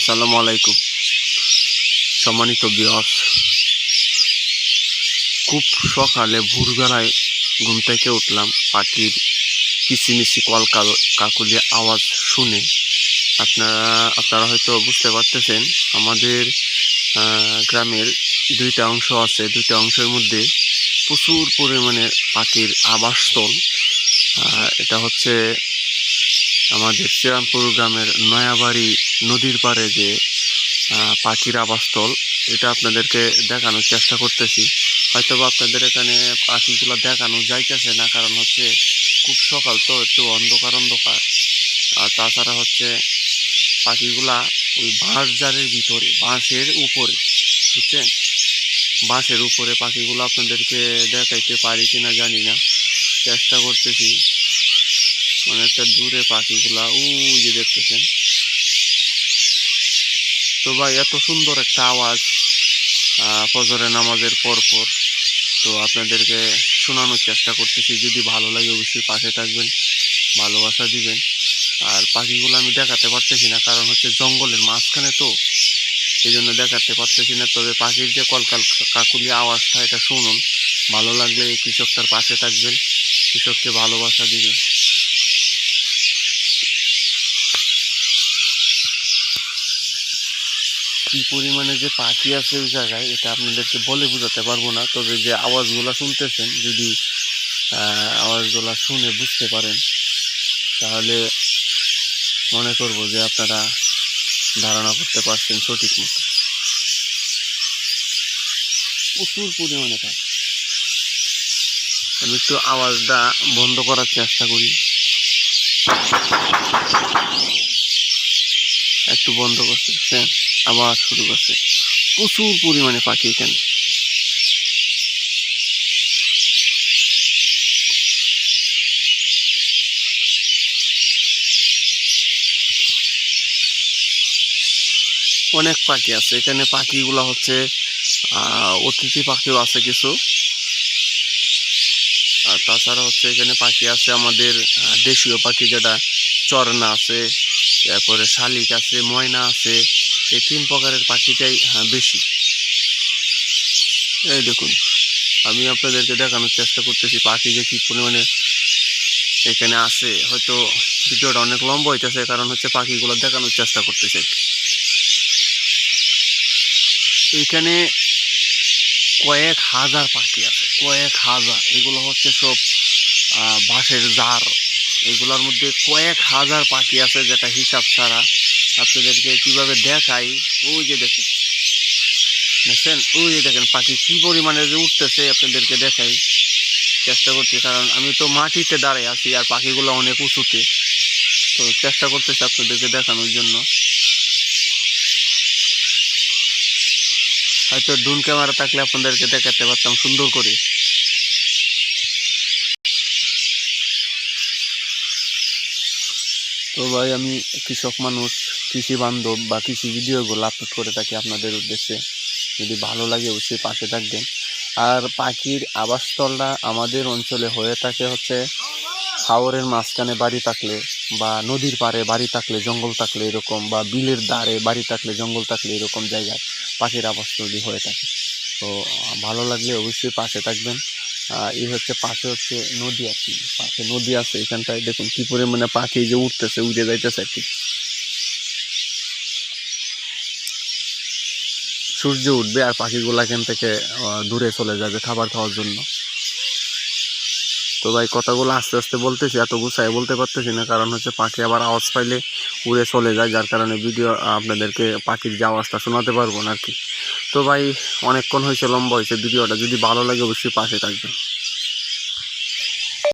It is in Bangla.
আসসালামু আলাইকুম সম্মানিত ভিউয়ার্স। খুব সকালে ভোরবেলায় ঘুম থেকে উঠলাম, পাখির কিচিমিচি কাকুলির আওয়াজ শুনে আপনারা হয়তো বুঝতে পারতেছেন আমাদের গ্রামের দুইটা অংশ আছে। দুইটা অংশের মধ্যে প্রচুর পরিমাণে পাখির আবাসস্থল। এটা হচ্ছে আমাদের শ্রীরামপুর গ্রামের নয়াবাড়ি নদীর পাড়ে যে পাখির আবাসস্থল, এটা আপনাদেরকে দেখানোর চেষ্টা করতেছি। হয়তো বা আপনাদের এখানে পাখিগুলো দেখানো যাইতেছে না, কারণ হচ্ছে খুব সকাল তো, একটু অন্ধকার। আর তাছাড়া হচ্ছে পাখিগুলা ওই বাঁশ জারের ভিতরে, বাঁশের উপরে, বুঝছেন, বাঁশের উপরে পাখিগুলো আপনাদেরকে দেখাইতে পারি কিনা জানি না, চেষ্টা করতেছি। অনেকটা দূরে পাখিগুলা ওই যে দেখতেছেন। তো ভাই, এত সুন্দর একটা আওয়াজ ফজরের নামাজের পরপর, তো আপনাদেরকে শোনানোর চেষ্টা করতেছি। যদি ভালো লাগে অবশ্যই পাশে থাকবেন, ভালোবাসা দিবেন। আর পাখিগুলো আমি দেখাতে পারতেছি না, কারণ হচ্ছে জঙ্গলের মাঝখানে তো, এই জন্য দেখাতে পারতেছি না। তবে পাখির যে কাকুলি আওয়াজটা, এটা শুনুন। ভালো লাগলে এই কৃষকটার পাশে থাকবেন, কৃষককে ভালোবাসা দিবেন। কি পরিমাণে যে পাখি আছে ওই জায়গায়, এটা আপনাদেরকে বলে বোঝাতে পারবো না। তবে যে আওয়াজগুলা শুনতেছেন, যদি আওয়াজগুলা শুনে বুঝতে পারেন, তাহলে মনে করব যে আপনারা ধারণা করতে পারছেন সঠিক মতো। প্রচুর পরিমাণে পাখি। আমি একটু আওয়াজটা বন্ধ করার চেষ্টা করি, একটু বন্ধ করতে, আবার শুরু করছে। প্রচুর পরিমাণে পাখি এখানে। অনেক পাখি আছে এখানে। পাখিগুলা হচ্ছে অতিথি পাখিও আছে কিছু, আর তাছাড়া হচ্ছে এখানে পাখি আছে আমাদের দেশীয় পাখি, যেটা চরনা আছে, তারপরে শালিক আছে, ময়না আছে। এই 3 প্রকারের পাখিটাই বেশি। এই দেখুন, আমি আপনাদেরকে দেখানোর চেষ্টা করতেছি পাখি যে কি পরিমাণে এখানে আছে। হয়তো ভিডিওটা অনেক লম্বা হইতেছে, কারণ হচ্ছে পাখিগুলো দেখানোর চেষ্টা করতেছে। এখানে কয়েক হাজার পাখি আছে, কয়েক হাজার। এগুলো হচ্ছে সব বাঁশের জার। এগুলোর মধ্যে কয়েক হাজার পাখি আছে, যেটা হিসাব ছাড়া। আপনাদেরকে কিভাবে দেখাই, ওই যে দেখেন, ওই যে দেখেন পাখি কি পরিমাণে যে উঠতেছে, আপনাদেরকে দেখাই চেষ্টা করছি। কারণ আমি তো মাটিতে দাঁড়িয়ে আছি, আর পাখিগুলো অনেক উঁচুতে, তো চেষ্টা করতেছি আপনাদেরকে দেখানোর জন্য। হয়তো ড্রোন ক্যামেরা থাকলে আপনাদেরকে দেখাতে পারতাম সুন্দর করে। তো ভাই, আমি কৃষক মানুষ, কৃষি বান্ধব বা কৃষি ভিডিওগুলো আপলোড করে থাকি আপনাদের উদ্দেশ্যে। যদি ভালো লাগে অবশ্যই পাশে থাকবেন। আর পাখির আবাসস্থলটা আমাদের অঞ্চলে হয়ে থাকে হচ্ছে হাওরের মাঝখানে বাড়ি থাকলে, বা নদীর পাড়ে বাড়ি থাকলে, জঙ্গল থাকলে এরকম, বা বিলের ধারে বাড়ি থাকলে, জঙ্গল থাকলে, এরকম জায়গায় পাখির আবাসস্থলই হয়ে থাকে। তো ভালো লাগলে অবশ্যই পাশে থাকবেন। এই হচ্ছে পাশে হচ্ছে নদী, আর কি পাশে নদী আছে। এখানটায় দেখুন কি পরিমাণে পাখি যে উঠতেছে, উঠে যাইতেছে আর কি। সূর্য উঠবে আর পাখিগুলো এখান থেকে দূরে চলে যাবে খাবার খাওয়ার জন্য। তো ভাই, কথাগুলো আস্তে আস্তে বলতেছি, এত গুছায় বলতে পারতেছি না, কারণ হচ্ছে পাখি আবার আওয়াজ পাইলে উড়ে চলে যায়, যার কারণে ভিডিও আপনাদেরকে পাখির যে আওয়াজটা শোনাতে পারবো না আর কি। তো ভাই, অনেকক্ষণ হয়েছে, লম্বা হয়েছে ভিডিওটা। যদি ভালো লাগে অবশ্যই পাশে থাকবেন।